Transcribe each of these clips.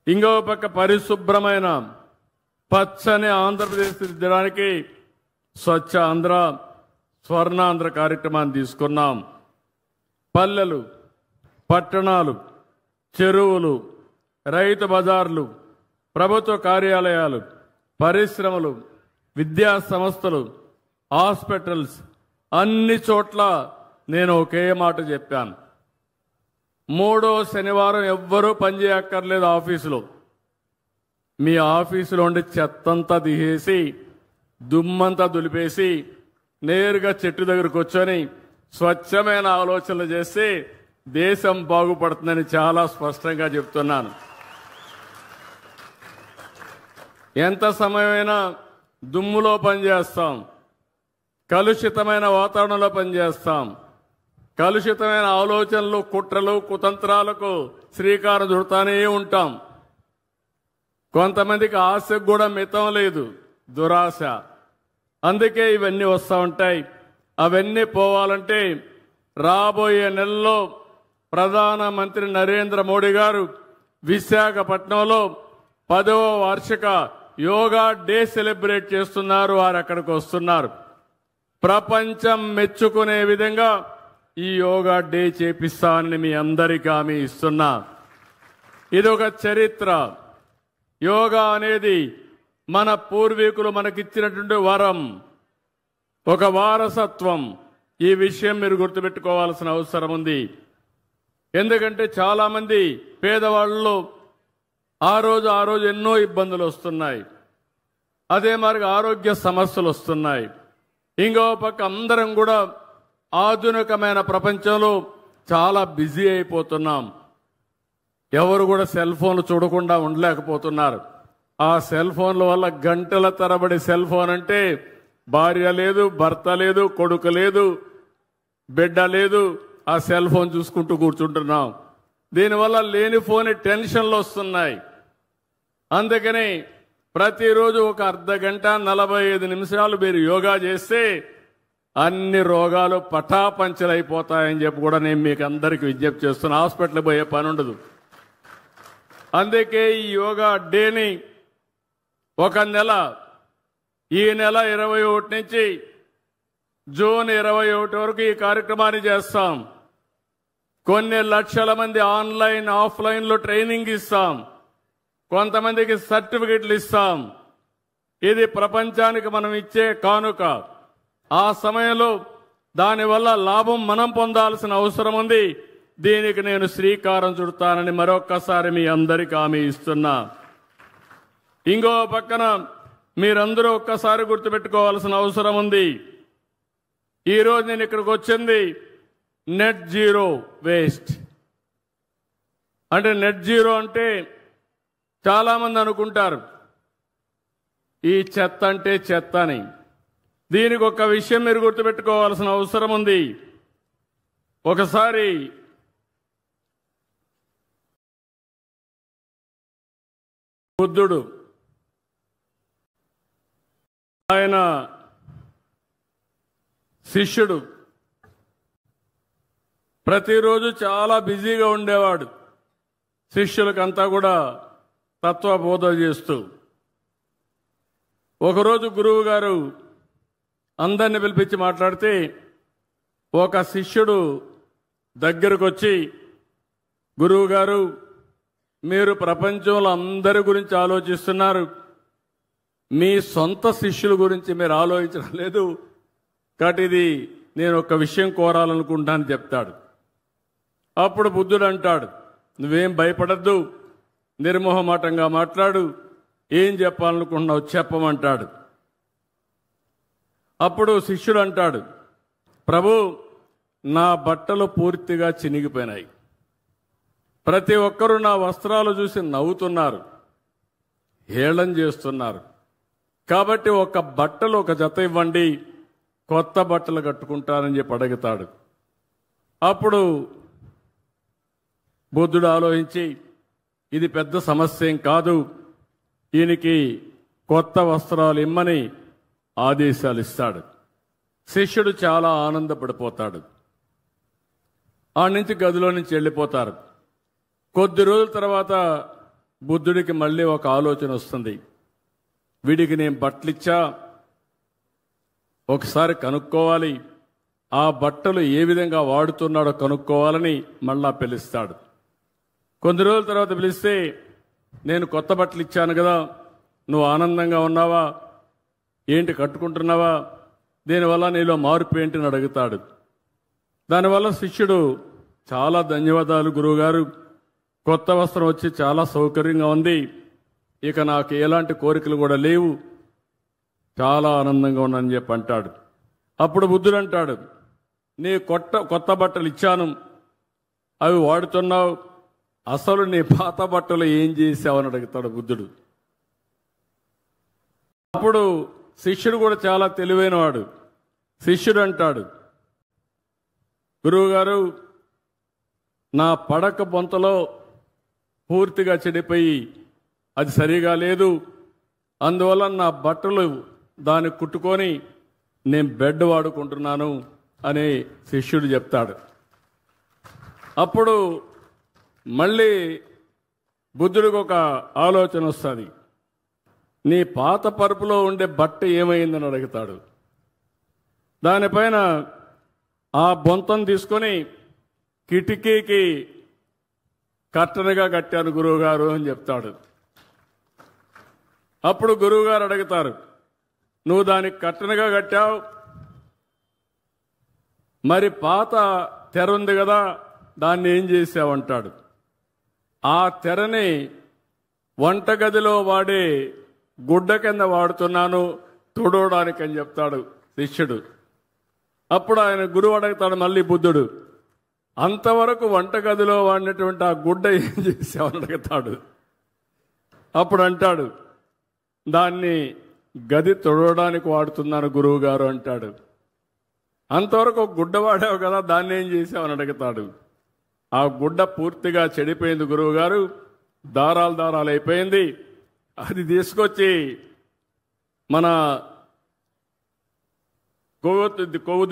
ఇంకో పక్క పరిశుభ్రమైన పచ్చని ఆంధ్రప్రదేశ్ దిద్దడానికి స్వచ్ఛ ఆంధ్ర స్వర్ణాంధ్ర కార్యక్రమాన్ని తీసుకున్నాం. పల్లెలు, పట్టణాలు, చెరువులు, రైతు బజార్లు, ప్రభుత్వ కార్యాలయాలు, పరిశ్రమలు, విద్యా సంస్థలు, హాస్పిటల్స్ అన్ని చోట్ల నేను ఒకే మాట చెప్పాను. 3వ శనివారం ఎవ్వరూ పనిచేయక్కర్లేదు ఆఫీసులో. మీ ఆఫీసులో ఉండి చెత్తంతా తీసేసి దుమ్మంతా దులిపేసి నేరుగా చెట్టు దగ్గర కూర్చొని స్వచ్ఛమైన ఆలోచనలు చేస్తే దేశం బాగుపడుతుందని చాలా స్పష్టంగా చెప్తున్నాను. ఎంత సమయమైనా దుమ్ములో పనిచేస్తాం, కలుషితమైన వాతావరణంలో పనిచేస్తాం, కలుషితమైన ఆలోచనలు, కుట్రలు, కుతంత్రాలకు శ్రీకారం చుడతానే ఉంటాం. కొంతమందికి ఆశకు కూడా మితం లేదు, దురాశ. అందుకే ఇవన్నీ వస్తూ ఉంటాయి. అవన్నీ పోవాలంటే రాబోయే నెలలో ప్రధానమంత్రి నరేంద్ర మోడీ గారు విశాఖపట్నంలో 10వ వార్షిక యోగా డే సెలబ్రేట్ చేస్తున్నారు. వారు అక్కడికి వస్తున్నారు. ప్రపంచం మెచ్చుకునే విధంగా ఈ యోగా డే చేపిస్తానని మీ అందరికీ హామీ ఇస్తున్నా. ఇది ఒక చరిత్ర. యోగా అనేది మన పూర్వీకులు మనకిచ్చినటువంటి వరం, ఒక వారసత్వం. ఈ విషయం మీరు గుర్తుపెట్టుకోవాల్సిన అవసరం ఉంది. ఎందుకంటే చాలా మంది పేదవాళ్ళలో ఆ రోజు ఎన్నో ఇబ్బందులు వస్తున్నాయి. అదే మరి ఆరోగ్య సమస్యలు వస్తున్నాయి. ఇంకో పక్క అందరం కూడా ఆధునికమైన ప్రపంచంలో చాలా బిజీ అయిపోతున్నాం. ఎవరు కూడా సెల్ ఫోన్లు చూడకుండా ఉండలేకపోతున్నారు. ఆ సెల్ ఫోన్ల వల్ల గంటల తరబడి సెల్ ఫోన్ అంటే భార్య లేదు, భర్త లేదు, కొడుకు లేదు, బిడ్డ లేదు, ఆ సెల్ ఫోన్ చూసుకుంటూ కూర్చుంటున్నాం. దీనివల్ల లేనిపోని టెన్షన్లు వస్తున్నాయి. అందుకని ప్రతిరోజు ఒక అర్ధగంట 45 నిమిషాలు మీరు యోగా చేస్తే అన్ని రోగాలు పటాపంచలైపోతాయని చెప్పి కూడా నేను మీకు అందరికీ విజ్ఞప్తి చేస్తున్నా. హాస్పిటల్ పోయే పని ఉండదు. అందుకే ఈ యోగా డేని ఒక నెల, ఈ నెల 21 నుంచి జూన్ 21 వరకు ఈ కార్యక్రమాన్ని చేస్తాం. కొన్ని లక్షల మంది ఆన్లైన్, ఆఫ్లైన్లో ట్రైనింగ్ ఇస్తాం. కొంతమందికి సర్టిఫికెట్లు ఇస్తాం. ఇది ప్రపంచానికి మనం ఇచ్చే కానుక. ఆ సమయంలో దానివల్ల లాభం మనం పొందాల్సిన అవసరం ఉంది. దీనికి నేను శ్రీకారం చుడతానని మరొక్కసారి మీ అందరికీ హామీ ఇస్తున్నా. ఇంకో పక్కన మీరందరూ ఒక్కసారి గుర్తుపెట్టుకోవాల్సిన అవసరం ఉంది. ఈరోజు నేను ఇక్కడికి వచ్చింది నెట్ జీరో వేస్ట్. అంటే నెట్ జీరో అంటే చాలా మంది అనుకుంటారు ఈ చెత్త అంటే చెత్త అని. దీనికి ఒక విషయం మీరు గుర్తుపెట్టుకోవాల్సిన అవసరం ఉంది. ఒకసారి బుద్ధుడు ఆయన శిష్యుడు ప్రతిరోజు చాలా బిజీగా ఉండేవాడు. శిష్యులకంతా కూడా తత్వబోధ చేస్తూ. ఒకరోజు గురువు గారు అందరిని పిలిపించి మాట్లాడితే ఒక శిష్యుడు దగ్గరకు వచ్చి, గురువు గారు మీరు ప్రపంచంలో అందరి గురించి ఆలోచిస్తున్నారు, మీ సొంత శిష్యుల గురించి మీరు ఆలోచించడం లేదు, కాబట్టి ఇది నేను ఒక విషయం కోరాలనుకుంటానని చెప్తాడు. అప్పుడు బుద్ధుడు అంటాడు, నువ్వేం భయపడద్దు, నిర్మోహమాటంగా మాట్లాడు, ఏం చెప్పాలనుకుంటున్నావు చెప్పమంటాడు. అప్పుడు శిష్యుడు అంటాడు, ప్రభు నా బట్టలు పూర్తిగా చినిగిపోయినాయి, ప్రతి ఒక్కరూ నా వస్త్రాలు చూసి నవ్వుతున్నారు, హేళన చేస్తున్నారు, కాబట్టి ఒక బట్టలు ఒక జత ఇవ్వండి, కొత్త బట్టలు కట్టుకుంటానని చెప్పి అడుగుతాడు. అప్పుడు బుద్ధుడు ఆలోచించి ఇది పెద్ద సమస్య ఏం కాదు, ఈయనకి కొత్త వస్త్రాలు ఇమ్మని ఆదేశాలు ఇస్తాడు. శిష్యుడు చాలా ఆనందపడిపోతాడు. ఆ నుంచి గదిలో నుంచి వెళ్ళిపోతారు. కొద్ది రోజుల తర్వాత బుద్ధుడికి మళ్ళీ ఒక ఆలోచన వస్తుంది. వీడికి నేను బట్టలిచ్చా, ఒకసారి కనుక్కోవాలి, ఆ బట్టలు ఏ విధంగా వాడుతున్నాడో కనుక్కోవాలని మళ్ళా పిలుస్తాడు. కొన్ని రోజుల తర్వాత పిలిస్తే, నేను కొత్త బట్టలు ఇచ్చాను కదా, నువ్వు ఆనందంగా ఉన్నావా, ఏంటి కట్టుకుంటున్నావా, దీనివల్ల నీలో మార్పు ఏంటిని అడుగుతాడు. దానివల్ల శిష్యుడు, చాలా ధన్యవాదాలు గురువుగారు, కొత్త వస్త్రం వచ్చి చాలా సౌకర్యంగా ఉంది, ఇక నాకు ఎలాంటి కోరికలు కూడా లేవు, చాలా ఆనందంగా ఉన్నానని చెప్పి అంటాడు. అప్పుడు బుద్ధుడు అంటాడు, నీ కొత్త బట్టలు ఇచ్చాను, అవి వాడుతున్నావు, అసలు నీ పాత బట్టలు ఏం చేశావని అడుగుతాడు బుద్ధుడు. అప్పుడు శిష్యుడు కూడా చాలా తెలివైనవాడు. శిష్యుడు అంటాడు, గురువుగారు, నా పడక బొంతలో పూర్తిగా చెడిపోయి అది సరిగా లేదు, అందువల్ల నా బట్టలు దాన్ని కుట్టుకొని నేను బెడ్ వాడుకుంటున్నాను అని శిష్యుడు చెప్తాడు. అప్పుడు మళ్ళీ బుద్ధుడికి ఒక ఆలోచన వస్తుంది. నీ పాత పరుపులో ఉండే బట్ట ఏమైందని అడుగుతాడు. దానిపైన ఆ బొంతను తీసుకొని కిటికీకి కట్టనగా కట్టాను గురువుగారు అని చెప్తాడు. అప్పుడు గురువుగారు అడుగుతారు, నువ్వు దానికి కట్టనగా కట్టావు, మరి పాత తెర ఉంది కదా, దాన్ని ఏం చేసావంటాడు. ఆ తెరని వంటగదిలో వాడే గుడ్డ కింద వాడుతున్నాను తుడవడానికి అని చెప్తాడు శిష్యుడు. అప్పుడు ఆయన గురువు అడుగుతాడు మళ్ళీ బుద్ధుడు, అంతవరకు వంటగదిలో వాడినటువంటి ఆ గుడ్డ ఏం చేసావని అడుగుతాడు. అప్పుడు అంటాడు, దాన్ని గది తుడవడానికి వాడుతున్నాను గురువు గారు అంటాడు. అంతవరకు ఒక గుడ్డ వాడావు కదా, దాన్ని ఏం చేసావని అడుగుతాడు. ఆ గుడ్డ పూర్తిగా చెడిపోయింది గురువు గారు, దారాలు దారాలు అయిపోయింది, అది తీసుకొచ్చి మన కొవ్వు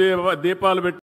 దీపాలు పెట్టి